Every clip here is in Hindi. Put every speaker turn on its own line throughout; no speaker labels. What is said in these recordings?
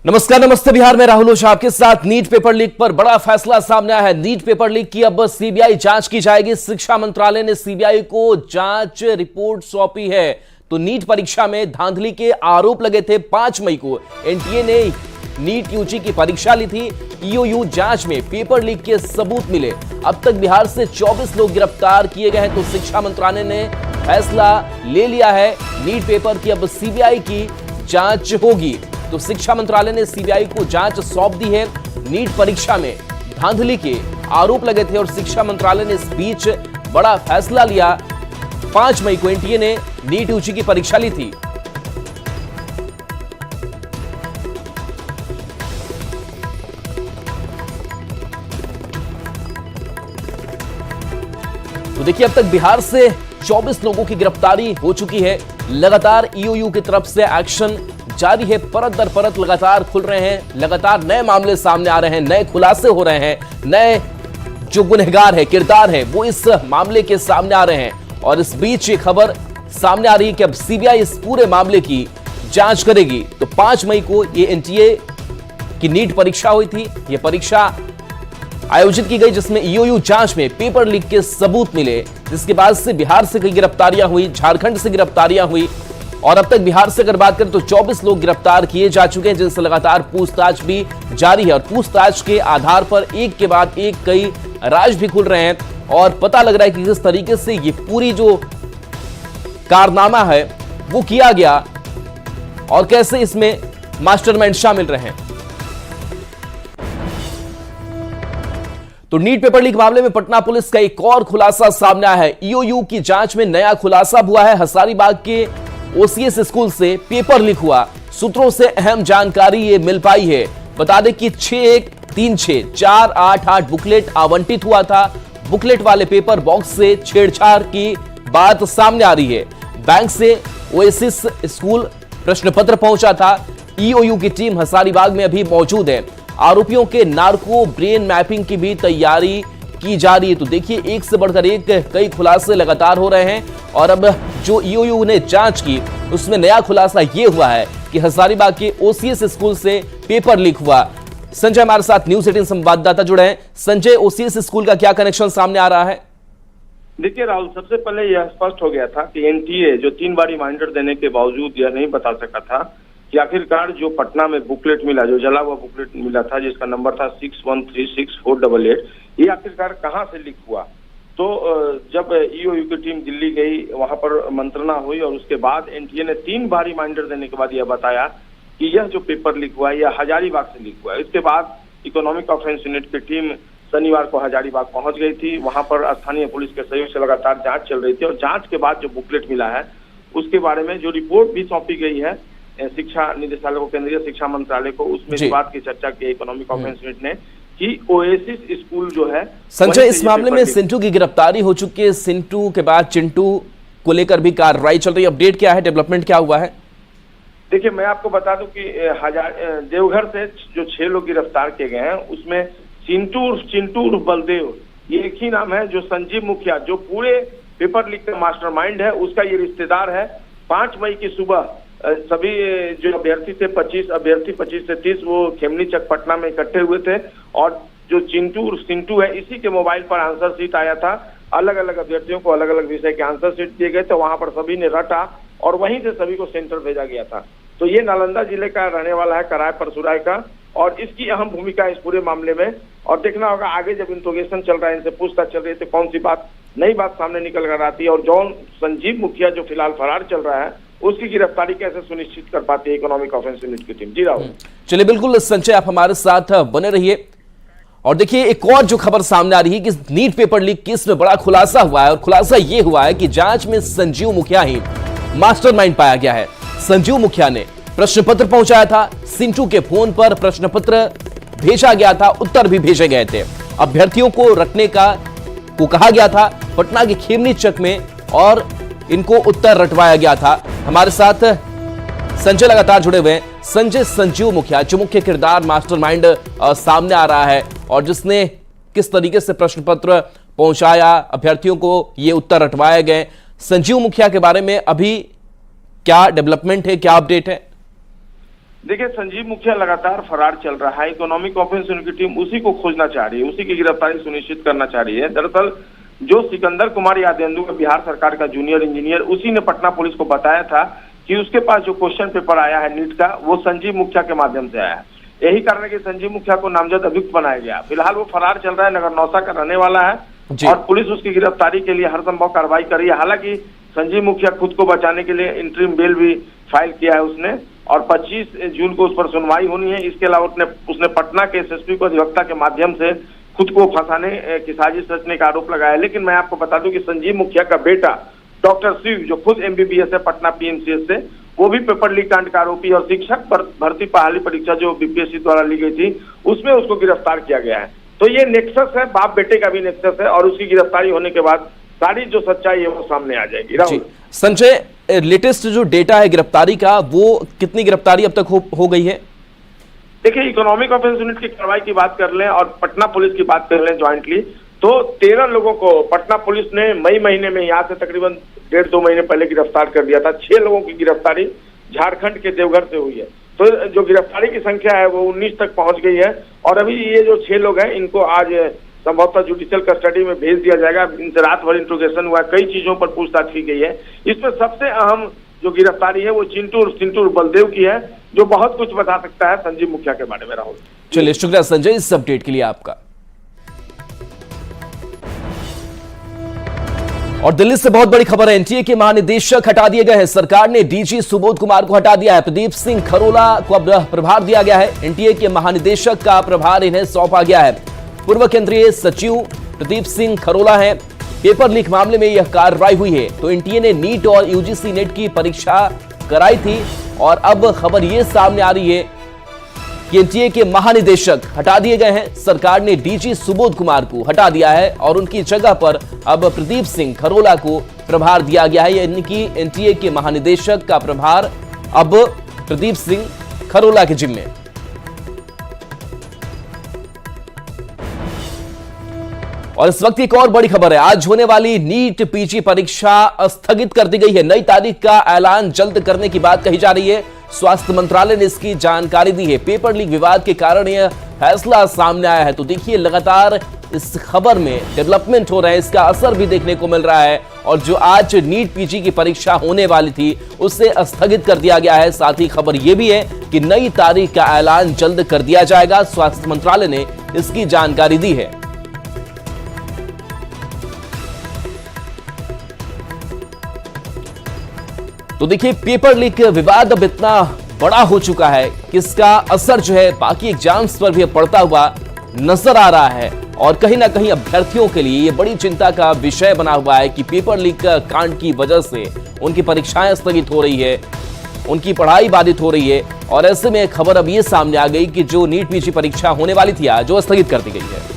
नमस्कार, नमस्ते बिहार में राहुल ओझा आपके साथ। नीट पेपर लीक पर बड़ा फैसला सामने आया है। नीट पेपर लीक की अब सीबीआई जांच की जाएगी। शिक्षा मंत्रालय ने सीबीआई को जांच रिपोर्ट सौंपी है। तो नीट परीक्षा में धांधली के आरोप लगे थे। 5 मई को एनटीए ने नीट यूजी की परीक्षा ली थी। ईओयू जांच में पेपर लीक के सबूत मिले। अब तक बिहार से 24 लोग गिरफ्तार किए गए हैं। तो शिक्षा मंत्रालय ने फैसला ले लिया है, नीट पेपर की अब सीबीआई की जांच होगी। तो शिक्षा मंत्रालय ने सीबीआई को जांच सौंप दी है। नीट परीक्षा में धांधली के आरोप लगे थे और शिक्षा मंत्रालय ने इस बीच बड़ा फैसला लिया। 5 मई को एनटीए ने नीट यूजी की परीक्षा ली थी। तो देखिए, अब तक बिहार से 24 लोगों की गिरफ्तारी हो चुकी है। लगातार ईओयू की तरफ से एक्शन जारी है। परत दर परत लगातार खुल रहे हैं, लगातार नए मामले सामने आ रहे हैं, नए खुलासे हो रहे हैं, नए जो गुनहगार है, किरदार है, वो इस मामले के सामने आ रहे हैं। और इस बीच ये खबर सामने आ रही है कि अब सीबीआई इस पूरे मामले की जांच करेगी। तो 5 मई को ये एनटीए की नीट परीक्षा हुई थी। ये परीक्षा आयोजित की गई जिसमें ईओयू जांच में पेपर लीक के सबूत मिले, जिसके बाद से बिहार से कई गिरफ्तारियां हुई, झारखंड से गिरफ्तारियां हुई और अब तक बिहार से अगर बात करें तो 24 लोग गिरफ्तार किए जा चुके हैं, जिनसे लगातार पूछताछ भी जारी है। और पूछताछ के आधार पर एक के बाद एक कई राज भी खुल रहे हैं और पता लग रहा है कि किस तरीके से ये पूरी जो कारनामा है वो किया गया और कैसे इसमें मास्टरमाइंड शामिल रहे हैं। तो नीट पेपर लीक मामले में पटना पुलिस का एक और खुलासा सामने आया है। ईओयू की जांच में नया खुलासा हुआ है। हजारीबाग के ओसीएस स्कूल से पेपर लीक हुआ। सूत्रों से अहम जानकारी ये मिल पाई है। बता दें कि 61364888 बुकलेट आवंटित हुआ था। बुकलेट वाले पेपर बॉक्स से छेड़छाड़ की बात सामने आ रही है। बैंक से ओएसिस स्कूल प्रश्न पत्र पहुंचा था। ईओयू की टीम हजारीबाग में अभी मौजूद है। आरोपियों के नार्को ब्रेन मैपिंग की भी तैयारी की जा रही है। तो देखिए, एक से बढ़कर एक कई खुलासे लगातार हो रहे हैं और अब जो ईओयू ने जांच की उसमें नया खुलासा यह हुआ है कि हजारीबाग के ओसीएस स्कूल से पेपर लीक हुआ। संजय हमारे साथ न्यूज 18 संवाददाता जुड़े हैं। संजय, ओसीएस स्कूल का क्या कनेक्शन सामने आ रहा है?
देखिए राहुल, सबसे पहले यह स्पष्ट हो गया था कि एनटीए जो 3 बार रिमाइंडर देने के बावजूद यह नहीं बता सका था कि आखिरकार जो पटना में बुकलेट मिला, जो जला हुआ बुकलेट मिला था जिसका नंबर था 61364888, ये आखिरकार कहां से लीक हुआ। तो जब ईओयू की टीम दिल्ली गई, वहां पर मंत्रणा हुई और उसके बाद एनटीए ने 3 बार रिमाइंडर देने के बाद यह बताया कि यह जो पेपर लीक हुआ यह हजारीबाग से लीक हुआ है। इसके बाद इकोनॉमिक ऑफेंस यूनिट की टीम शनिवार को हजारीबाग पहुंच गई थी। वहां पर स्थानीय पुलिस के सहयोग से लगातार जांच चल रही थी और जांच के बाद जो बुकलेट मिला है उसके बारे में जो रिपोर्ट भी सौंपी गई है शिक्षा निदेशालय को, केंद्रीय शिक्षा मंत्रालय को, उसमें इस बात की चर्चा की इकोनॉमिक ऑफेंस यूनिट ने कि ओएसिस स्कूल जो है।
संजय, इस मामले में सिंटू की गिरफ्तारी हो चुकी है। सिंटू के बाद चिंटू को लेकर भी कार्रवाई चल रही है। अपडेट क्या है, डेवलपमेंट क्या हुआ है?
देखिए, मैं आपको बता दूं कि देवघर से जो 6 लोग गिरफ्तार किए गए हैं उसमें चिंटू बलदेव, ये एक ही नाम है। जो संजीव मुखिया, जो पूरे पेपर लीक का मास्टरमाइंड है, उसका ये रिश्तेदार है। 5 मई की सुबह सभी जो अभ्यर्थी थे 25 से 30 वो खेमनी चक पटना में इकट्ठे हुए थे और जो चिंटू है इसी के मोबाइल पर आंसर शीट आया था। अलग अलग अभ्यर्थियों को अलग अलग विषय के आंसर शीट दिए गए थे। वहां पर सभी ने रटा और वहीं से सभी को सेंटर भेजा गया था। तो ये नालंदा जिले का रहने वाला है, कराय परसुराय का, और इसकी अहम भूमिका इस पूरे मामले में। और देखना होगा आगे जब इंट्रोगेशन चल रहा है, इनसे पूछताछ चल रही है तो कौन सी बात नई बात सामने निकल कर आती है और जॉन संजीव मुखिया जो फिलहाल फरार चल रहा है उसकी गिरफ्तारी कैसे सुनिश्चित कर पाती है इकोनॉमिक ऑफेंस यूनिट की टीम। जी राहुल।
चलिए, बिल्कुल संजय, आप हमारे साथ बने रहिए। और देखिए, एक और जो खबर सामने आ रही है कि नीट पेपर लीक केस में बड़ा खुलासा हुआ है और खुलासा यह हुआ है कि जांच में संजीव मुखिया ही मास्टरमाइंड पाया गया है। संजीव मुखिया ने प्रश्न पत्र पहुंचाया था। सिंटू के फोन पर प्रश्न पत्र भेजा गया था, उत्तर भी भेजे गए थे। अभ्यर्थियों को रखने को कहा गया था पटना के खेमनी चक में और इनको उत्तर रटवाया गया था। हमारे साथ संजय लगातार जुड़े हुए हैं। संजय, संजीव मुखिया जो मुख्य किरदार मास्टरमाइंड सामने आ रहा है और जिसने किस तरीके से प्रश्न पत्र पहुंचाया, अभ्यर्थियों को ये उत्तर रटवाए गए, संजीव मुखिया के बारे में अभी क्या डेवलपमेंट है, क्या अपडेट है?
देखिए, संजीव मुखिया लगातार फरार चल रहा है। इकोनॉमिक ऑफेंस उनकी टीम उसी को खोजना चाह रही है, उसी की गिरफ्तारी सुनिश्चित करना चाह रही है। दरअसल जो सिकंदर कुमार यादेंदु का बिहार सरकार का जूनियर इंजीनियर, उसी ने पटना पुलिस को बताया था कि उसके पास जो क्वेश्चन पेपर आया है नीट का, वो संजीव मुखिया के माध्यम से आया है। यही कारण है कि संजीव मुखिया को नामजद अभियुक्त बनाया गया। फिलहाल वो फरार चल रहा है, नगर नौसा का रहने वाला है और पुलिस उसकी गिरफ्तारी के लिए हर संभव कार्रवाई कर रही है। हालांकि संजीव मुखिया खुद को बचाने के लिए इंटरिम बेल भी फाइल किया है उसने, और 25 जून को उस पर सुनवाई होनी है। इसके अलावा उसने पटना के एसएसपी को अधिवक्ता के माध्यम से खुद को फंसाने की साजिश रचने का आरोप लगाया है। लेकिन मैं आपको बता दूं कि संजीव मुखिया का बेटा डॉक्टर शिव, जो खुद एमबीबीएस है पटना पीएमसीएच से, वो भी पेपर लीक कांड का आरोपी, और शिक्षक पर भर्ती बहाली परीक्षा जो बीपीएससी द्वारा ली गई थी, उसमें उसको गिरफ्तार किया गया है। तो ये नेक्सस है, बाप बेटे का भी नेक्सस है, और उसकी गिरफ्तारी होने के बाद सारी जो सच्चाई है वो सामने आ जाएगी। राहुल,
संजय, लेटेस्ट जो डेटा है गिरफ्तारी का, वो कितनी गिरफ्तारी अब तक हो गई है?
देखिए, इकोनॉमिक ऑफेंस यूनिट की कार्रवाई की बात कर लें और पटना पुलिस की बात कर लें ज्वाइंटली, तो 13 लोगों को पटना पुलिस ने मई महीने में, यहाँ से तकरीबन 1.5-2 महीने पहले गिरफ्तार कर दिया था। 6 लोगों की गिरफ्तारी झारखंड के देवघर से हुई है। तो जो गिरफ्तारी की संख्या है वो 19 तक पहुंच गई है, और अभी ये जो 6 लोग हैं इनको आज संभवतः जुडिशियल कस्टडी में भेज दिया जाएगा। इनसे रात भर इंट्रोगेशन हुआ, कई चीजों पर पूछताछ की गई है। इसमें सबसे अहम जो गिरफ्तारी है वो चिंटूर बलदेव की है, जो बहुत कुछ बता सकता है संजीव मुखिया के बारे में। राहुल,
चलिए, शुक्रिया संजय इस अपडेट के लिए आपका। और दिल्ली से बहुत बड़ी खबर है, एनटीए के महानिदेशक हटा दिए गए हैं। सरकार ने डीजी सुबोध कुमार को हटा दिया है। प्रदीप सिंह खरोला को अब प्रभार दिया गया है। एनटीए के महानिदेशक का प्रभार इन्हें सौंपा गया है। पूर्व केंद्रीय सचिव प्रदीप सिंह खरोला हैं। पेपर लीक मामले में यह कार्रवाई हुई है। तो एनटीए ने नीट और यूजीसी नेट की परीक्षा कराई थी, और अब खबर यह सामने आ रही है कि एनटीए के महानिदेशक हटा दिए गए हैं। सरकार ने डीजी सुबोध कुमार को हटा दिया है और उनकी जगह पर अब प्रदीप सिंह खरोला को प्रभार दिया गया है। यानी कि एनटीए के महानिदेशक का प्रभार अब प्रदीप सिंह खरोला के जिम्मे। और इस वक्त एक और बड़ी खबर है, आज होने वाली नीट पीजी परीक्षा स्थगित कर दी गई है। नई तारीख का ऐलान जल्द करने की बात कही जा रही है। स्वास्थ्य मंत्रालय ने इसकी जानकारी दी है। पेपर लीक विवाद के कारण यह फैसला सामने आया है। तो देखिए, लगातार इस खबर में डेवलपमेंट हो रहे हैं, इसका असर भी देखने को मिल रहा है। और जो आज नीट पीजी की परीक्षा होने वाली थी उसे स्थगित कर दिया गया है। साथ ही खबर यह भी है कि नई तारीख का ऐलान जल्द कर दिया जाएगा। स्वास्थ्य मंत्रालय ने इसकी जानकारी दी है। तो देखिए, पेपर लीक विवाद अब इतना बड़ा हो चुका है कि इसका असर जो है बाकी एग्जाम्स पर भी पड़ता हुआ नजर आ रहा है। और कहीं ना कहीं अभ्यर्थियों के लिए ये बड़ी चिंता का विषय बना हुआ है कि पेपर लीक कांड की वजह से उनकी परीक्षाएं स्थगित हो रही है, उनकी पढ़ाई बाधित हो रही है। और ऐसे में खबर अब ये सामने आ गई कि जो नीट पीजी परीक्षा होने वाली थी आज, जो स्थगित कर दी गई है।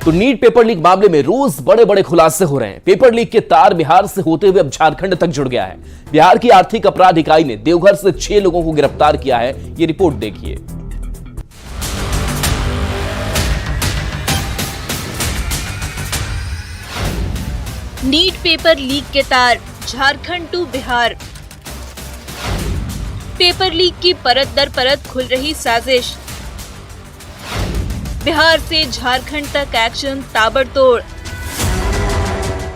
तो नीट पेपर लीक मामले में रोज बड़े बड़े खुलासे हो रहे हैं। पेपर लीक के तार बिहार से होते हुए अब झारखंड तक जुड़ गया है। बिहार की आर्थिक अपराध इकाई ने देवघर से 6 लोगों को गिरफ्तार किया है। ये रिपोर्ट देखिए।
नीट पेपर लीक के तार Jharkhand to Bihar. Paper leak की परत दर परत खुल रही साजिश। बिहार से झारखंड तक एक्शन ताबड़तोड़।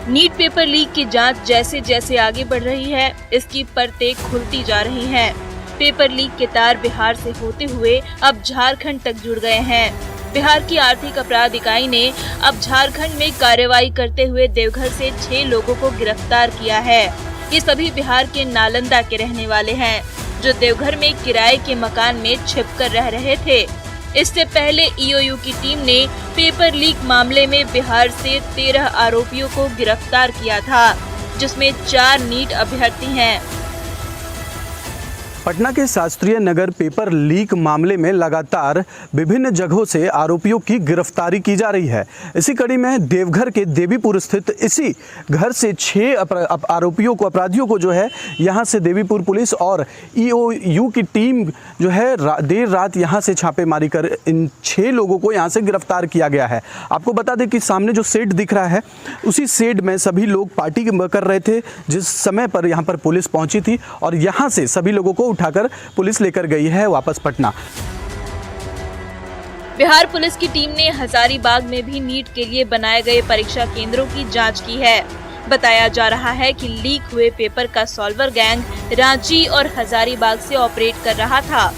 नीट पेपर लीक की जांच जैसे जैसे आगे बढ़ रही है, इसकी परतें खुलती जा रही हैं। पेपर लीक के तार बिहार से होते हुए अब झारखंड तक जुड़ गए हैं। बिहार की आर्थिक अपराध इकाई ने अब झारखंड में कार्रवाई करते हुए देवघर से 6 लोगों को गिरफ्तार किया है। ये सभी बिहार के नालंदा के रहने वाले हैं, जो देवघर में किराए के मकान में छिपकर रह रहे थे। इससे पहले ईओयू की टीम ने पेपर लीक मामले में बिहार से 13 आरोपियों को गिरफ्तार किया था, जिसमें 4 नीट अभ्यर्थी हैं।
पटना के शास्त्रीय नगर पेपर लीक मामले में लगातार विभिन्न जगहों से आरोपियों की गिरफ्तारी की जा रही है। इसी कड़ी में देवघर के देवीपुर स्थित इसी घर से 6 अपराधियों को जो है यहां से देवीपुर पुलिस और ईओयू की टीम जो है देर रात यहां से छापेमारी कर इन 6 लोगों को यहां से गिरफ्तार किया गया है। आपको बता दें कि सामने जो शेड दिख रहा है उसी शेड में सभी लोग पार्टी कर रहे थे जिस समय पर यहां पर पुलिस पहुंची थी और यहां से सभी लोगों को उठाकर पुलिस लेकर गई है वापस पटना।
बिहार पुलिस की टीम ने हजारीबाग में भी नीट के लिए बनाए गए परीक्षा केंद्रों की जांच की है। बताया जा रहा है कि लीक हुए पेपर का सॉल्वर गैंग रांची और हजारीबाग से ऑपरेट कर रहा था।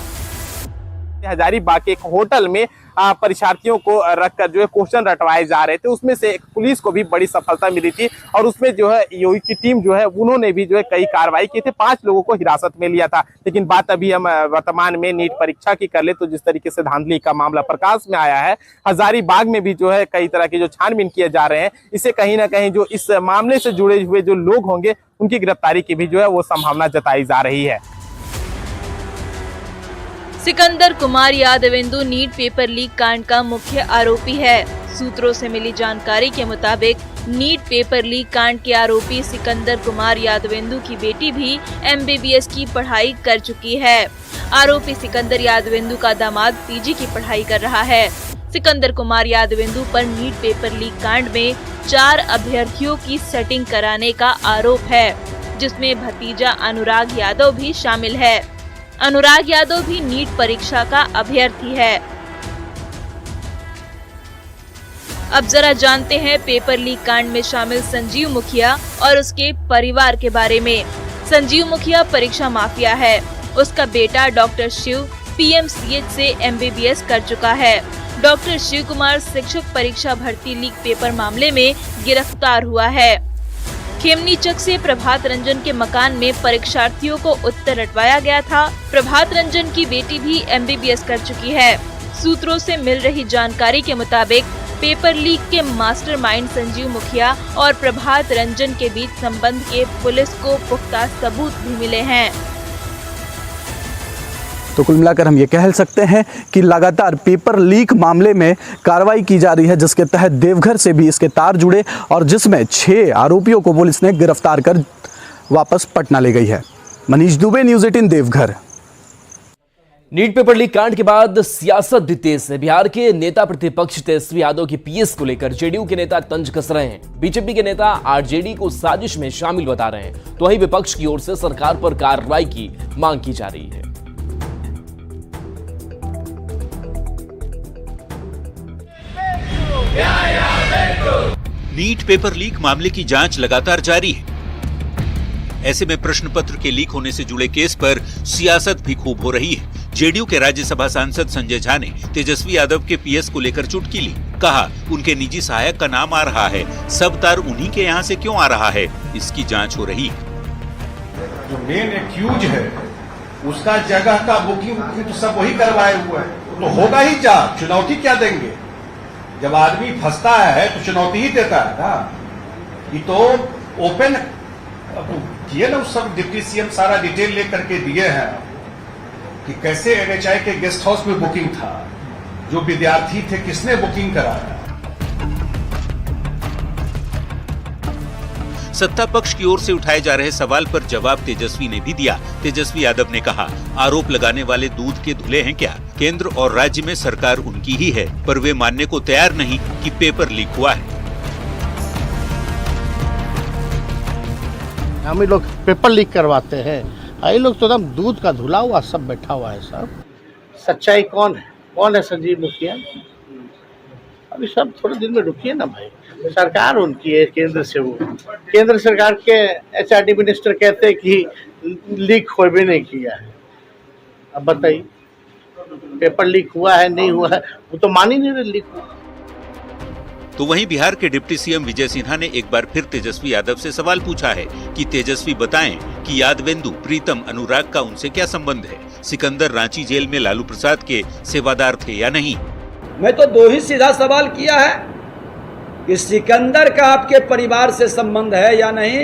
हजारीबाग के एक होटल में परीक्षार्थियों को रखकर जो है क्वेश्चन रटवाए जा रहे थे, उसमें से पुलिस को भी बड़ी सफलता मिली थी और उसमें जो है ईओयू की टीम जो है उन्होंने भी जो है कई कार्रवाई की थी, 5 लोगों को हिरासत में लिया था। लेकिन बात अभी हम वर्तमान में नीट परीक्षा की कर ले तो जिस तरीके से धांधली का मामला प्रकाश में आया है, हजारीबाग में भी जो है कई तरह की जो छानबीन किए जा रहे हैं, इससे कहीं ना कहीं जो इस मामले से जुड़े हुए जो लोग होंगे उनकी गिरफ्तारी की भी जो है वो संभावना जताई जा रही है।
Sikandar Kumar Yadvendu NEET paper leak कांड का मुख्य आरोपी है। सूत्रों से मिली जानकारी के मुताबिक नीट पेपर लीक कांड के आरोपी सिकंदर कुमार यादवेंदु की बेटी भी एमबीबीएस की पढ़ाई कर चुकी है। आरोपी सिकंदर यादवेंदु का दामाद पीजी की पढ़ाई कर रहा है। सिकंदर कुमार यादवेंदु पर नीट पेपर लीक कांड में 4 अभ्यर्थियों की सेटिंग कराने का आरोप है, जिसमें भतीजा अनुराग यादव भी शामिल है। अनुराग यादव भी नीट परीक्षा का अभ्यर्थी है। अब जरा जानते हैं पेपर लीक कांड में शामिल संजीव मुखिया और उसके परिवार के बारे में। संजीव मुखिया परीक्षा माफिया है। उसका बेटा डॉक्टर शिव पीएमसीएच से एमबीबीएस कर चुका है। डॉक्टर शिव कुमार शिक्षक परीक्षा भर्ती लीक पेपर मामले में गिरफ्तार हुआ है। खेमनीचक से प्रभात रंजन के मकान में परीक्षार्थियों को उत्तर रटवाया गया था। प्रभात रंजन की बेटी भी एमबीबीएस कर चुकी है। सूत्रों से मिल रही जानकारी के मुताबिक पेपर लीक के मास्टरमाइंड संजीव मुखिया और प्रभात रंजन के बीच संबंध के पुलिस को पुख्ता सबूत भी मिले हैं।
तो कुल मिलाकर हम ये कह सकते हैं कि लगातार पेपर लीक मामले में कार्रवाई की जा रही है, जिसके तहत देवघर से भी इसके तार जुड़े और जिसमें 6 आरोपियों को पुलिस ने गिरफ्तार कर वापस पटना ले गई है। Manish Dubey, news 18 Deoghar.
NEET paper leak कांड के बाद सियासत भी तेज है। बिहार के नेता प्रतिपक्ष तेजस्वी यादव की पीएस को लेकर जेडीयू के नेता तंज कस रहे हैं। बीजेपी के नेता आरजेडी को साजिश में शामिल बता रहे हैं, तो वहीं विपक्ष की ओर से सरकार पर कार्रवाई की मांग की जा रही है।
नीट पेपर लीक मामले की जांच लगातार जारी है। ऐसे में प्रश्न पत्र के लीक होने से जुड़े केस पर सियासत भी खूब हो रही है। जेडीयू के राज्यसभा सांसद संजय झा ने तेजस्वी यादव के पीएस को लेकर चुटकी ली। कहा, उनके निजी सहायक का नाम आ रहा है, सब तार उन्हीं के यहाँ से क्यों आ रहा है, इसकी जांच हो रही है।
जो मेन एक्यूज है उसका जगह का बुकिंग तो सब वही करवाए हुए है, तो होगा ही जांच। चुनौती क्या देंगे? जब आदमी फंसता है तो चुनौती ही देता है ना। ये तो ओपन किए ना, उस सब डिप्टी सीएम सारा डिटेल लेकर के दिए हैं कि कैसे एनएचआई के गेस्ट हाउस में बुकिंग था, जो विद्यार्थी थे किसने बुकिंग कराया।
सत्ता पक्ष की ओर से उठाए जा रहे सवाल पर जवाब तेजस्वी ने भी दिया। तेजस्वी यादव ने कहा, आरोप लगाने वाले दूध के धुले हैं क्या? केंद्र और राज्य में सरकार उनकी ही है, पर वे मानने को तैयार नहीं कि पेपर लीक हुआ है।
हम लोग पेपर लीक करवाते हैं, ये लोग तो एकदम दूध का धुला हुआ सब बैठा हुआ है। सब सच्चाई कौन है? कौन है संजीव मुखिया? अभी सब थोड़े दिन में रुकिए ना भाई। सरकार उनकी है, केंद्र से वो केंद्र सरकार के एचआरडी मिनिस्टर कहते हैं कि लीक हो भी नहीं किया है। अब बताइए पेपर लीक हुआ है नहीं हुआ है, वो तो मान ही नहीं रहे लीक हुआ।
तो वहीं बिहार के डिप्टी सीएम विजय सिन्हा ने एक बार फिर तेजस्वी यादव से सवाल पूछा है कि तेजस्वी बताएं कि यादवेंदु, प्रीतम, अनुराग का उनसे क्या संबंध है? सिकंदर रांची जेल में लालू प्रसाद के सेवादार थे या नहीं?
मैं तो 2 ही सीधा सवाल किया है कि सिकंदर का आपके परिवार से संबंध है या नहीं,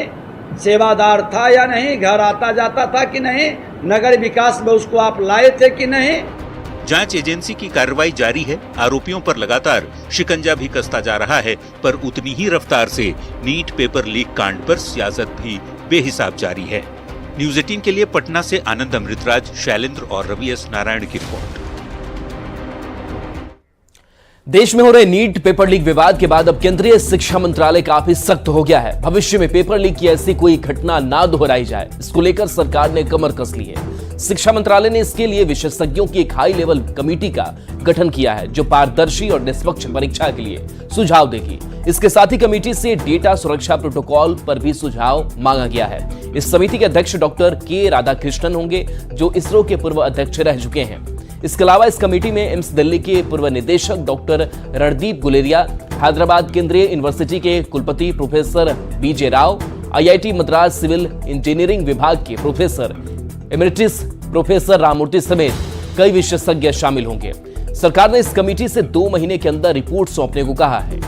सेवादार था या नहीं, घर आता जाता था कि नहीं, नगर विकास में उसको आप लाए थे कि नहीं?
जांच एजेंसी की कार्रवाई जारी है। आरोपियों पर लगातार शिकंजा भी कसता जा रहा है, पर उतनी ही रफ्तार से नीट पेपर लीक कांड पर सियासत भी बेहिसाब जारी है। न्यूज़ 18 के लिए पटना से आनंद अमृतराज, शैलेंद्र और रवि एस नारायण की रिपोर्ट।
देश में हो रहे नीट पेपर लीक विवाद के बाद अब केंद्रीय शिक्षा मंत्रालय काफी सख्त हो गया है। भविष्य में पेपर लीक की ऐसी कोई घटना ना दोहराई जाए, इसको लेकर सरकार ने कमर कस ली है। शिक्षा मंत्रालय ने इसके लिए विशेषज्ञों की एक हाई लेवल कमेटी का गठन किया है, जो पारदर्शी और निष्पक्ष परीक्षा के लिए सुझाव देगी। इसके साथ ही कमेटी से डेटा सुरक्षा प्रोटोकॉल पर भी सुझाव मांगा गया है। इस समिति के अध्यक्ष डॉक्टर के राधाकृष्णन होंगे, जो इसरो के पूर्व अध्यक्ष रह चुके हैं। इसके अलावा इस कमेटी में एम्स दिल्ली के पूर्व निदेशक डॉक्टर रणदीप गुलेरिया, हैदराबाद केंद्रीय यूनिवर्सिटी के कुलपति professor B J Rao, IIT Madras civil engineering विभाग के प्रोफेसर एमेरिटस प्रोफेसर राममूर्ति समेत कई विशेषज्ञ शामिल होंगे। सरकार ने इस कमेटी से 2 महीने के अंदर रिपोर्ट सौंपने को कहा है।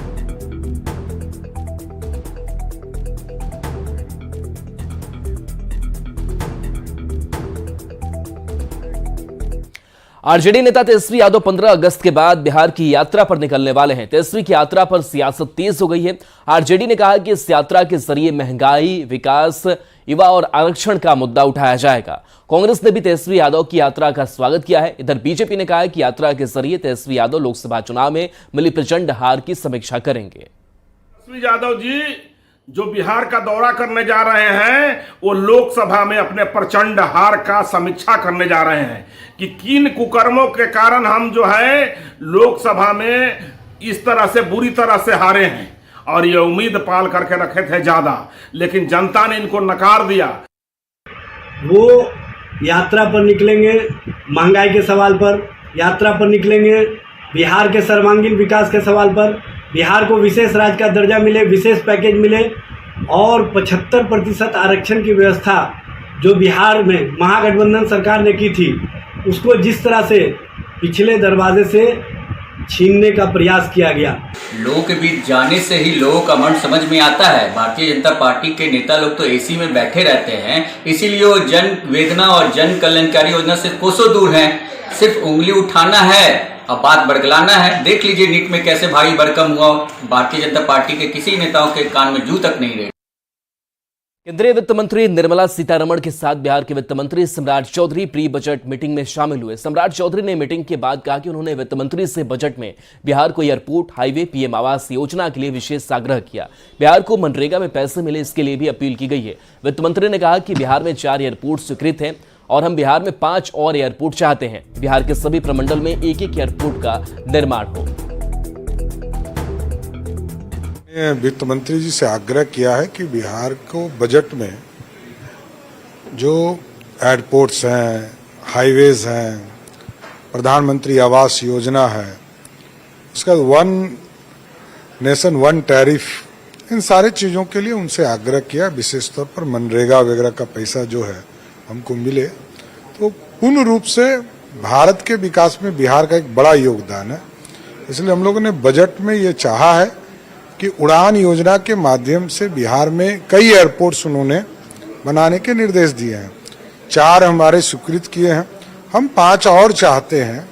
आरजेडी नेता तेजस्वी यादव 15 अगस्त के बाद बिहार की यात्रा पर निकलने वाले हैं। तेजस्वी की यात्रा पर सियासत तेज हो गई है। आरजेडी ने कहा कि इस यात्रा के जरिए महंगाई, विकास, युवा और आरक्षण का मुद्दा उठाया जाएगा। कांग्रेस ने भी तेजस्वी यादव की यात्रा का स्वागत किया है। इधर बीजेपी ने कहा है कि यात्रा के जरिए तेजस्वी यादव लोकसभा चुनाव में मिली प्रचंड हार की समीक्षा करेंगे।
तेजस्वी यादव जी जो बिहार का दौरा करने जा रहे हैं, वो लोकसभा में अपने प्रचंड हार का समीक्षा करने जा रहे हैं कि किन कुकर्मों के कारण हम जो है लोकसभा में इस तरह से बुरी तरह से हारे हैं। और ये उम्मीद पाल करके रखे थे ज्यादा, लेकिन जनता ने इनको नकार दिया।
वो यात्रा पर निकलेंगे महंगाई के सवाल पर, यात्रा पर निकलेंगे बिहार के सर्वांगीण विकास के सवाल पर, बिहार को विशेष राज्य का दर्जा मिले, विशेष पैकेज मिले और 75% आरक्षण की व्यवस्था जो बिहार में महागठबंधन सरकार ने की थी, उसको जिस तरह से पिछले दरवाजे से छीनने का प्रयास किया गया।
लोगों के बीच जाने से ही लोगों का मन समझ में आता है। भारतीय जनता पार्टी के नेता लोग तो एसी में बैठे रहते हैं, इसीलिए वो जन वेदना और जन कल्याणकारी योजना से कोसों दूर हैं। सिर्फ उंगली उठाना है, अब बात बरगलाना है। देख लीजिए नीट में कैसे भारी भरकम हुआ। भारतीय जनता पार्टी के किसी नेताओं के कान में जू तक नहीं रही।
केंद्रीय वित्त मंत्री निर्मला सीतारमण के साथ बिहार के वित्त मंत्री सम्राट चौधरी प्री बजट मीटिंग में शामिल हुए। सम्राट चौधरी ने मीटिंग के बाद कहा कि उन्होंने वित्त मंत्री से बजट में बिहार को airport, highway, PM Awas Yojana के लिए विशेष आग्रह किया। बिहार को मनरेगा में पैसे मिले, इसके लिए भी अपील की गई है। वित्त मंत्री ने कहा कि बिहार में 4 एयरपोर्ट स्वीकृत हैं और हम बिहार में 5 और एयरपोर्ट चाहते हैं। बिहार के सभी प्रमंडल में 1-1 एयरपोर्ट का निर्माण हो।
वित्त मंत्री जी से आग्रह किया है कि बिहार को बजट में जो एयरपोर्ट्स हैं, हाईवेज हैं, प्रधानमंत्री आवास योजना है, उसका 1 नेशन 1 टैरिफ, इन सारे चीज़ों के लिए उनसे आग्रह किया। विशेष तौर पर मनरेगा वगैरह का पैसा जो है हमको मिले, तो पूर्ण रूप से भारत के विकास में बिहार का एक बड़ा योगदान है। इसलिए हम लोगों ने बजट में ये चाहा है कि उड़ान योजना के माध्यम से बिहार में कई एयरपोर्ट्स उन्होंने बनाने के निर्देश दिए हैं। 4 हमारे स्वीकृत किए हैं, हम 5 और चाहते हैं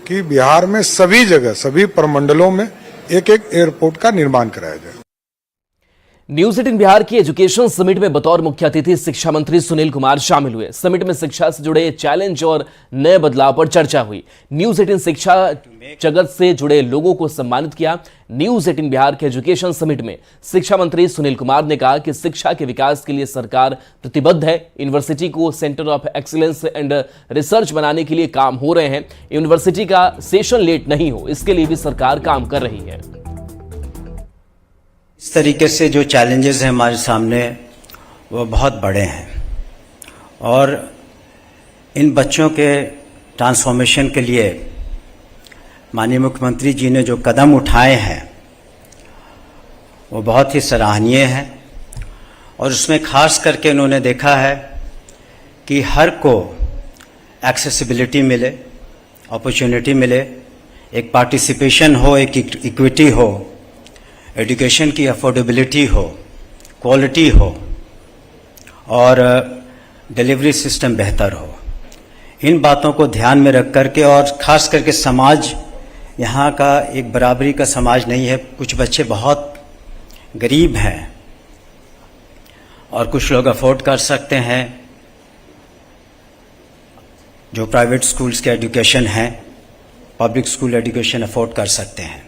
कि बिहार में सभी जगह, सभी प्रमंडलों में 1-1 एयरपोर्ट का निर्माण कराया जाए।
न्यूज़ 18 बिहार की एजुकेशन समिट में बतौर मुख्य अतिथि शिक्षा मंत्री सुनील कुमार शामिल हुए। समिट में शिक्षा से जुड़े चैलेंज और नए बदलाव पर चर्चा हुई। न्यूज़ 18 शिक्षा जगत से जुड़े लोगों को सम्मानित किया। न्यूज़ 18 बिहार के एजुकेशन समिट में शिक्षा मंत्री सुनील कुमार ने कहा कि शिक्षा के विकास के लिए सरकार प्रतिबद्ध है। यूनिवर्सिटी को centre of excellence and research बनाने के लिए काम हो रहे हैं। यूनिवर्सिटी का सेशन लेट नहीं हो, इसके लिए भी सरकार काम कर रही है।
इस तरीके से जो चैलेंजेस हैं हमारे सामने वो बहुत बड़े हैं और इन बच्चों के ट्रांसफॉर्मेशन के लिए माननीय मुख्यमंत्री जी ने जो कदम उठाए हैं वो बहुत ही सराहनीय हैं। और उसमें खास करके उन्होंने देखा है कि हर को एक्सेसिबिलिटी मिले, अपॉर्चुनिटी मिले, एक पार्टिसिपेशन हो, एक इक्विटी हो, एजुकेशन की अफोर्डेबिलिटी हो, क्वालिटी हो और डिलीवरी सिस्टम बेहतर हो। इन बातों को ध्यान में रख करके, और ख़ास करके समाज यहाँ का एक बराबरी का समाज नहीं है। कुछ बच्चे बहुत गरीब हैं और कुछ लोग अफोर्ड कर सकते हैं, जो प्राइवेट स्कूल्स के एजुकेशन हैं, पब्लिक स्कूल एजुकेशन अफोर्ड कर सकते हैं।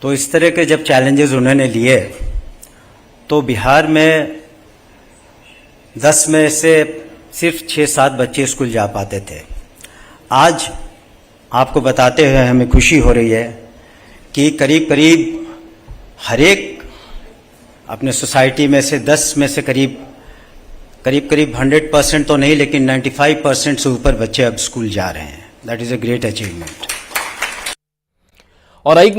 तो इस तरह के जब चैलेंजेस उन्होंने लिए तो बिहार में 10 में से सिर्फ 6-7 बच्चे स्कूल जा पाते थे। आज आपको बताते हुए हमें खुशी हो रही है कि करीब करीब हर एक अपने सोसाइटी में से 10 में से करीब 100% तो नहीं, लेकिन 95% से ऊपर बच्चे अब स्कूल जा रहे हैं। That is a great achievement.
और एक